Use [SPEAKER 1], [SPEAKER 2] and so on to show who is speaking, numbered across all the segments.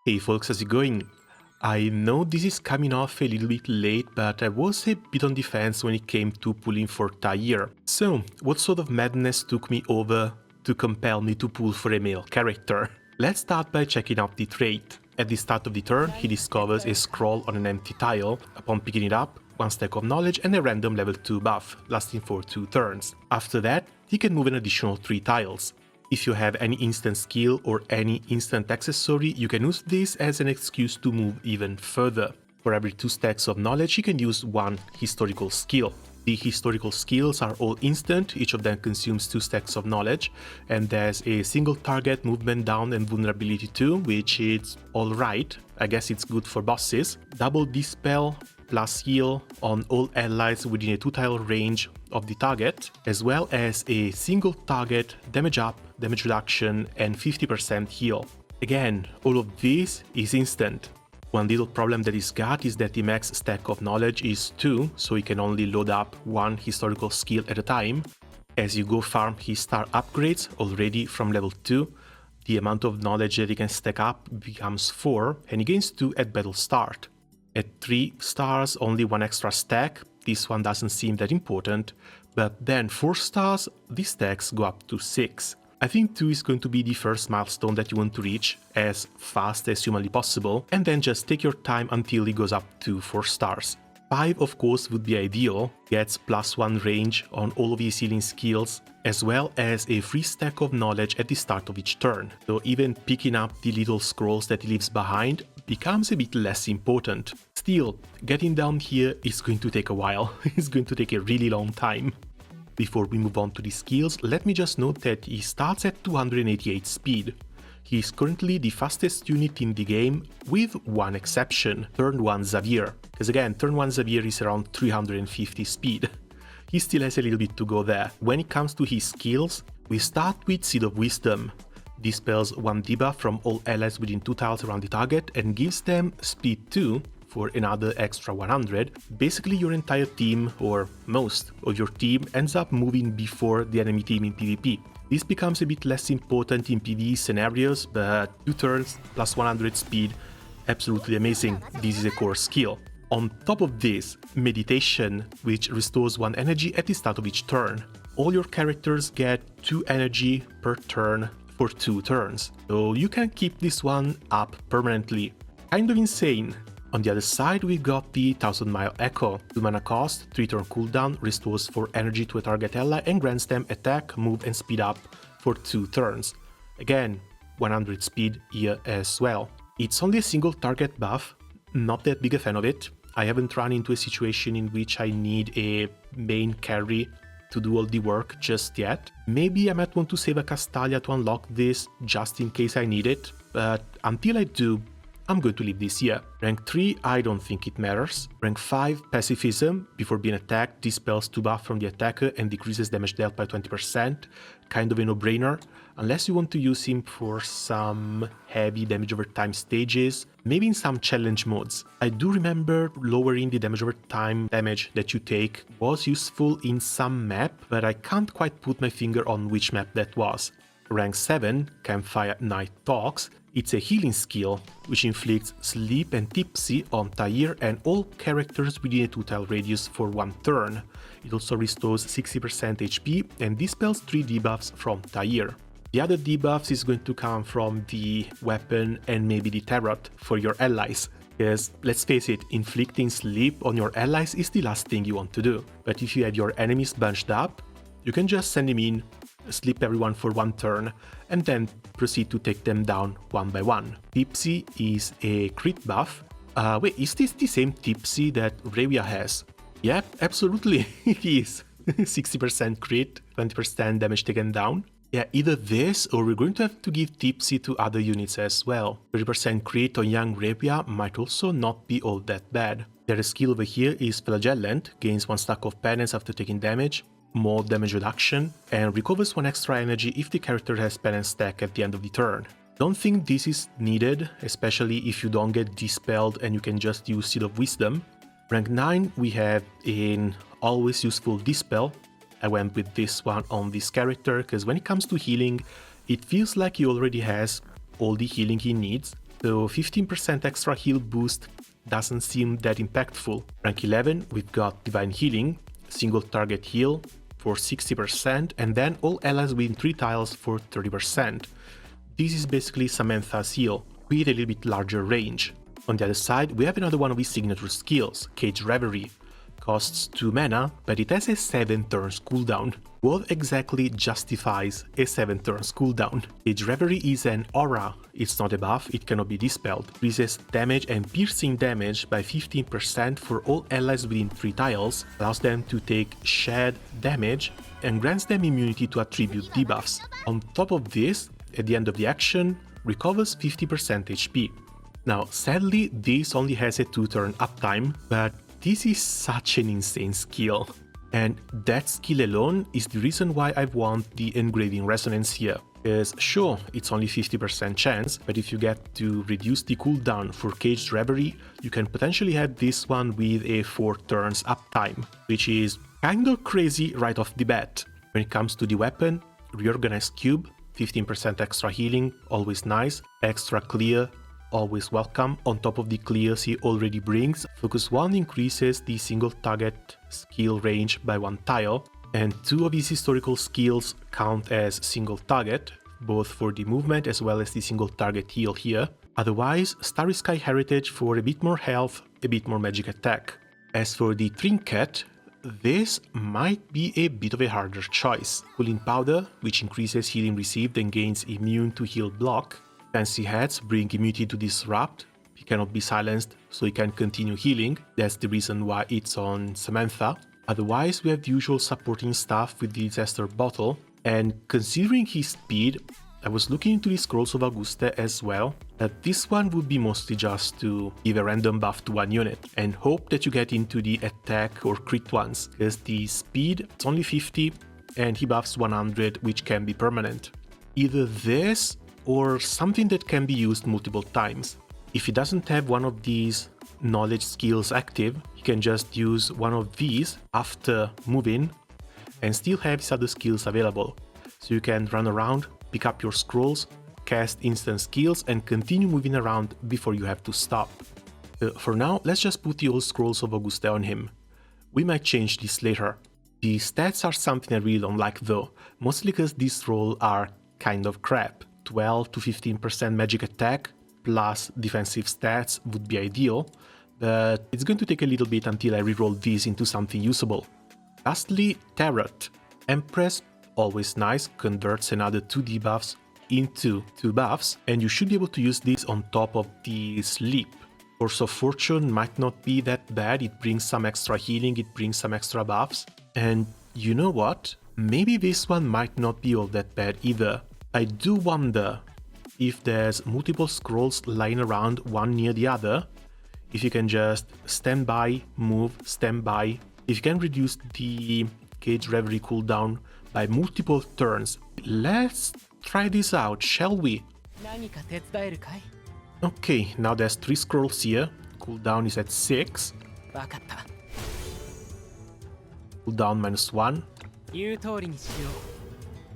[SPEAKER 1] Hey folks, how's it going? I know this is coming off a little bit late, but I was a bit on defense when it came to pulling for Taair. So, what sort of madness took me over to compel me to pull for a male character? Let's start by checking out the trait. At the start of the turn, he discovers a scroll on an empty tile. Upon picking it up, 1 stack of knowledge and a random level 2 buff, lasting for 2 turns. After that, he can move an additional 3 tiles. If you have any instant skill or any instant accessory, you can use this as an excuse to move even further. For every 2 stacks of knowledge, you can use 1 historical skill. The historical skills are all instant, each of them consumes 2 stacks of knowledge, and there's a single target movement down and vulnerability too, which is alright. I guess it's good for bosses. Double dispel plus heal on all allies within a 2-tile range of the target, as well as a single target damage up, damage reduction, and 50% heal. Again, all of this is instant. One little problem that he's got is that the max stack of knowledge is 2, so he can only load up 1 historical skill at a time. As you go farm his star upgrades already from level 2, the amount of knowledge that he can stack up becomes 4, and he gains 2 at battle start. At 3 stars, only 1 extra stack. This one doesn't seem that important, but then 4 stars, these stacks go up to 6. I think 2 is going to be the first milestone that you want to reach as fast as humanly possible, and then just take your time until it goes up to 4 stars. 5 of course would be ideal, gets +1 range on all of his healing skills, as well as a free stack of knowledge at the start of each turn, so even picking up the little scrolls that he leaves behind becomes a bit less important. Still, getting down here is going to take a while, it's going to take a really long time. Before we move on to the skills, let me just note that he starts at 288 speed. He is currently the fastest unit in the game, with one exception, turn 1 Taair, because again, turn 1 Taair is around 350 speed. He still has a little bit to go there. When it comes to his skills, we start with Seed of Wisdom. Dispels 1 debuff from all allies within 2 tiles around the target and gives them speed 2 for another extra 100. Basically your entire team, or most of your team, ends up moving before the enemy team in PvP. This becomes a bit less important in PvE scenarios, but 2 turns plus 100 speed, absolutely amazing. This is a core skill. On top of this, Meditation, which restores 1 energy at the start of each turn. All your characters get 2 energy per turn for 2 turns, so you can keep this one up permanently. Kind of insane. On the other side, we've got the 1000 Mile Echo. 2 mana cost, 3 turn cooldown, restores 4 energy to a target ally and grants them attack, move and speed up for 2 turns. Again, 100 speed here as well. It's only a single target buff, not that big a fan of it. I haven't run into a situation in which I need a main carry to do all the work just yet. Maybe I might want to save a Castalia to unlock this just in case I need it, but until I do, I'm going to leave this here. Rank 3, I don't think it matters. Rank 5, Pacifism. Before being attacked, dispels 2 buff from the attacker and decreases damage dealt by 20%. Kind of a no-brainer, unless you want to use him for some heavy damage over time stages, maybe in some challenge modes. I do remember lowering the damage over time damage that you take was useful in some map, but I can't quite put my finger on which map that was. Rank 7, Campfire Night Talks. It's a healing skill, which inflicts sleep and tipsy on Taair and all characters within a 2-tile radius for 1 turn. It also restores 60% HP and dispels 3 debuffs from Taair. The other debuffs is going to come from the weapon and maybe the tarot for your allies. Because, let's face it, inflicting sleep on your allies is the last thing you want to do. But if you have your enemies bunched up, you can just send him in, sleep everyone for 1 turn, and then proceed to take them down one by one. Tipsy is a crit buff. Wait, is this the same Tipsy that Revia has? Yep, absolutely, it is. 60% crit, 20% damage taken down. Yeah, either this or we're going to have to give Tipsy to other units as well. 30% crit on young Revia might also not be all that bad. Their skill over here is Flagellant, gains 1 stack of penance after taking damage, more damage reduction, and recovers 1 extra energy if the character has penance stack at the end of the turn. Don't think this is needed, especially if you don't get dispelled and you can just use Seed of Wisdom. Rank 9 we have an always useful Dispel. I went with this one on this character because when it comes to healing, it feels like he already has all the healing he needs. so 15% extra heal boost doesn't seem that impactful. Rank 11, we've got Divine Healing, single target heal for 60%, and then all allies within 3 tiles for 30%. This is basically Samantha's heal, with a little bit larger range. On the other side, we have another one of his signature skills, Cage Reverie. Costs 2 mana, but it has a 7 turns cooldown. What exactly justifies a 7 turns cooldown? Cage Reverie is an aura, it's not a buff, it cannot be dispelled. Increases damage and piercing damage by 15% for all allies within 3 tiles, allows them to take shed damage, and grants them immunity to attribute debuffs. On top of this, at the end of the action, recovers 50% HP. Now, sadly, this only has a 2-turn uptime, but this is such an insane skill. And that skill alone is the reason why I want the Engraving Resonance here. Because sure, it's only 50% chance, but if you get to reduce the cooldown for Caged Reverie, you can potentially have this one with a 4 turns uptime, which is kinda crazy right off the bat. When it comes to the weapon, Reorganized Cube, 15% extra healing, always nice, extra clear, always welcome. On top of the clears he already brings, Focus 1 increases the single target skill range by 1 tile, and 2 of his historical skills count as single target, both for the movement as well as the single target heal here. Otherwise, Starry Sky Heritage for a bit more health, a bit more magic attack. As for the trinket, this might be a bit of a harder choice. Cooling Powder, which increases healing received and gains immune to heal block. Fancy Hats bring immunity to disrupt, he cannot be silenced so he can continue healing, that's the reason why it's on Samantha. Otherwise we have the usual supporting stuff with the Disaster Bottle, and considering his speed, I was looking into the Scrolls of Augusta as well, but this one would be mostly just to give a random buff to one unit, and hope that you get into the attack or crit ones, because the speed it's only 50 and he buffs 100 which can be permanent. Either this or something that can be used multiple times. If he doesn't have one of these knowledge skills active, he can just use one of these after moving and still have his other skills available. So you can run around, pick up your scrolls, cast instant skills and continue moving around before you have to stop. For now, let's just put the old Scrolls of Augusta on him. We might change this later. The stats are something I really don't like though, mostly because these rolls are kind of crap. 12 to 15% magic attack plus defensive stats would be ideal, but it's going to take a little bit until I reroll these into something usable. Lastly, Tarot. Empress, always nice, converts another 2 debuffs into 2 buffs, and you should be able to use this on top of the Sleep. Force of Fortune might not be that bad, it brings some extra healing, it brings some extra buffs, and you know what? Maybe this one might not be all that bad either. I do wonder if there's multiple scrolls lying around one near the other, if you can just stand by, move, stand by, if you can reduce the Cage Reverie cooldown by multiple turns. Let's try this out, shall we? Okay, now there's 3 scrolls here, cooldown is at 6. Cooldown -1.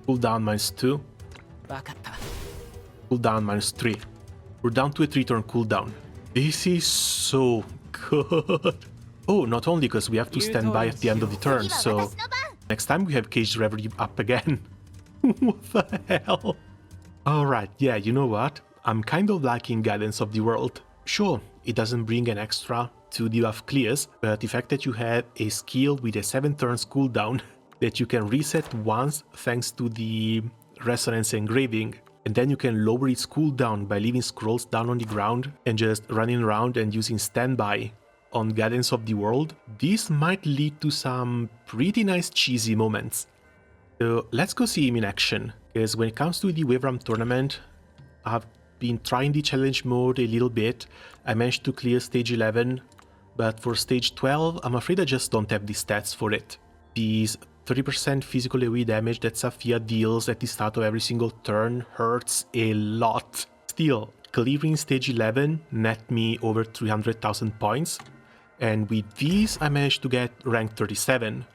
[SPEAKER 1] Cooldown -2. Cooldown -3. We're down to a 3-turn cooldown. This is so good. Oh, not only because we have to stand by at the end of the turn, so next time we have Caged Reverie up again. What the hell? Alright, yeah, you know what? I'm kind of liking Guidance of the World. Sure, it doesn't bring an extra 2 debuff clears, but the fact that you have a skill with a 7 turns cooldown that you can reset once thanks to the Resonance Engraving, and then you can lower its cooldown by leaving scrolls down on the ground and just running around and using standby on Guidance of the World, this might lead to some pretty nice cheesy moments. So let's go see him in action, because when it comes to the Waveram tournament, I've been trying the challenge mode a little bit. I managed to clear stage 11, but for stage 12, I'm afraid I just don't have the stats for it. These 30% physical AoE damage that Saphia deals at the start of every single turn hurts a lot. Still, clearing stage 11 net me over 300,000 points, and with these I managed to get rank 37.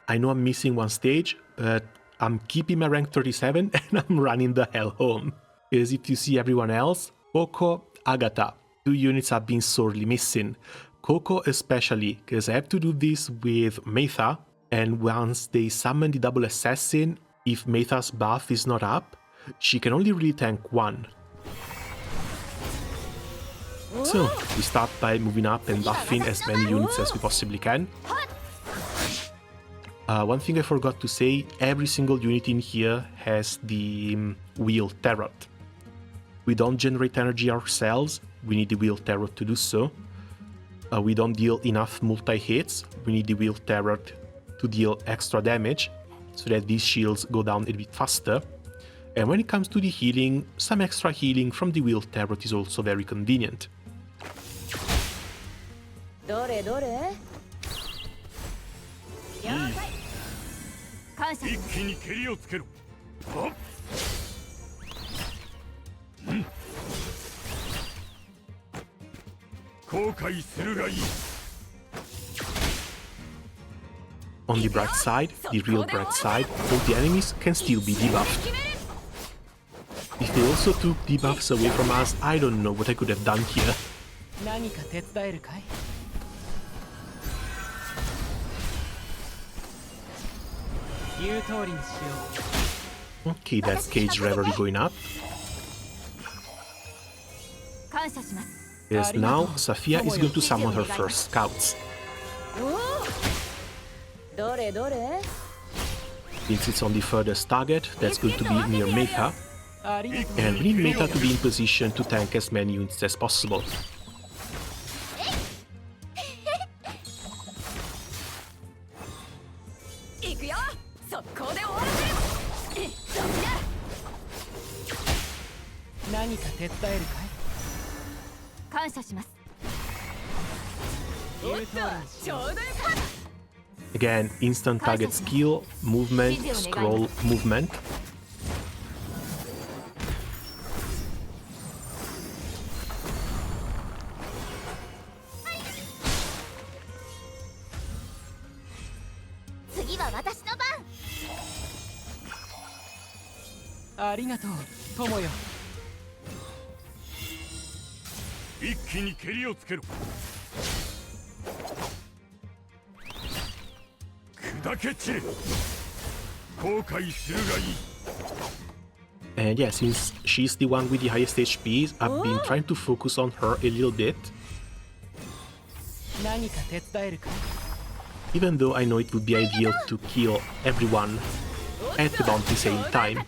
[SPEAKER 1] I know I'm missing one stage, but I'm keeping my rank 37 and I'm running the hell home. Because if you see everyone else, Poco, Agatha. 2 units have been sorely missing. Coco especially, because I have to do this with Metha, and once they summon the double assassin, if Metha's buff is not up, she can only really tank 1. So, we start by moving up and buffing as many units as we possibly can. One thing I forgot to say, every single unit in here has the wheel tarot. We don't generate energy ourselves, we need the wheel tarot to do so. We don't deal enough multi-hits, we need the wheel tarot to deal extra damage, so that these shields go down a bit faster. And when it comes to the healing, some extra healing from the wheel tarot is also very convenient. On the bright side, the real bright side, all the enemies can still be debuffed. If they also took debuffs away from us, I don't know what I could have done here. Okay, that's Cage Reverie going up. Yes, now Safia is going to summon her first scouts. Since it's on the furthest target, that's going to be near Metha. And we need Metha to be in position to tank as many units as possible. Again, instant target skill, movement, scroll, movement. And yeah, since she's the one with the highest HP, I've been trying to focus on her a little bit. Even though I know it would be ideal to kill everyone at about the same time.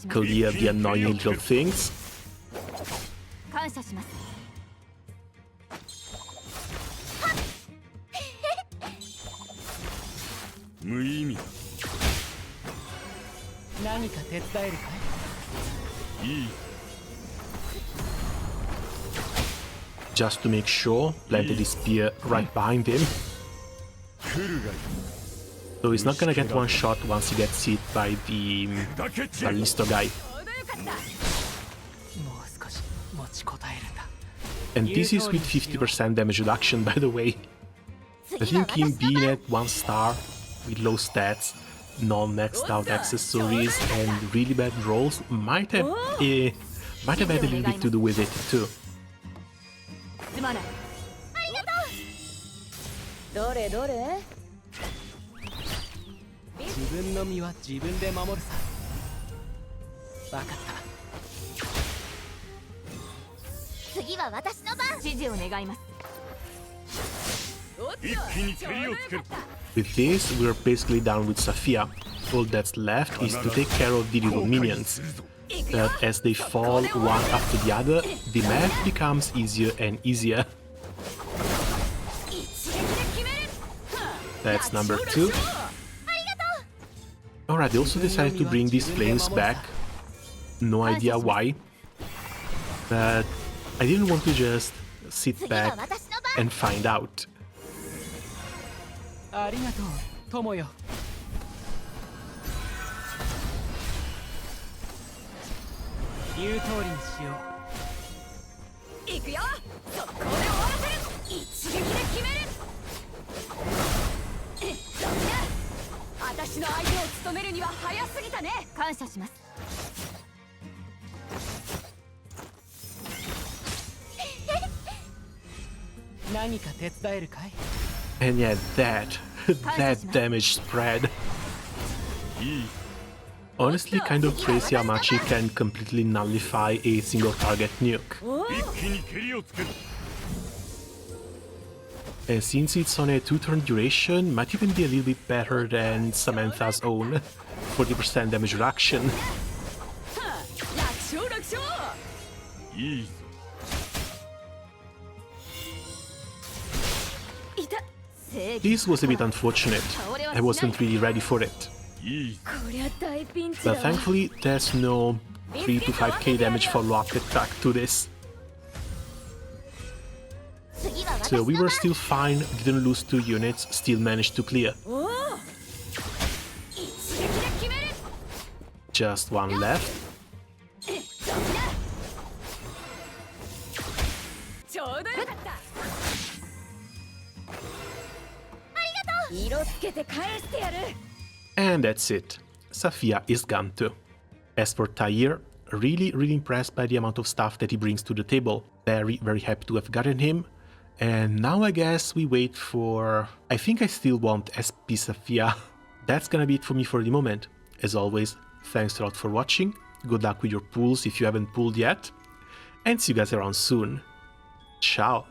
[SPEAKER 1] Clear the annoying little things. Just to make sure, planted his spear right behind him. So he's not gonna get one shot once he gets hit by the Ballisto guy. And this is with 50% damage reduction, by the way. I think him being at 1 star with low stats, non-maxed out accessories and really bad rolls might have had a little bit to do with it too. With this, we're basically done with Safia. All that's left is to take care of the little minions. But as they fall one after the other, the math becomes easier and easier. That's number 2. Alright, they also decided to bring these flames back. No idea why. But I didn't want to just sit back and find out.
[SPEAKER 2] くよ。速攻で終わらせる。一撃で決める。ダメだ。私の相手を務めるには早すぎたね。感謝します。
[SPEAKER 3] 何か手伝えるかい？
[SPEAKER 1] And yeah, that damage spread. Honestly, kind of crazy how much he can completely nullify a single target nuke. And since it's on a 2-turn duration, might even be a little bit better than Samantha's own 40% damage reduction. This was a bit unfortunate. I wasn't really ready for it. But thankfully, there's no 3 to 5k damage follow-up attack to this. So we were still fine, didn't lose 2 units, still managed to clear. Just one left. And that's it. Safia is gone too. As for Taair, really impressed by the amount of stuff that he brings to the table. Very happy to have gotten him. And now I guess we wait for... I think I still want SP Safia. That's gonna be it for me for the moment. As always, thanks a lot for watching. Good luck with your pulls if you haven't pulled yet. And see you guys around soon. Ciao.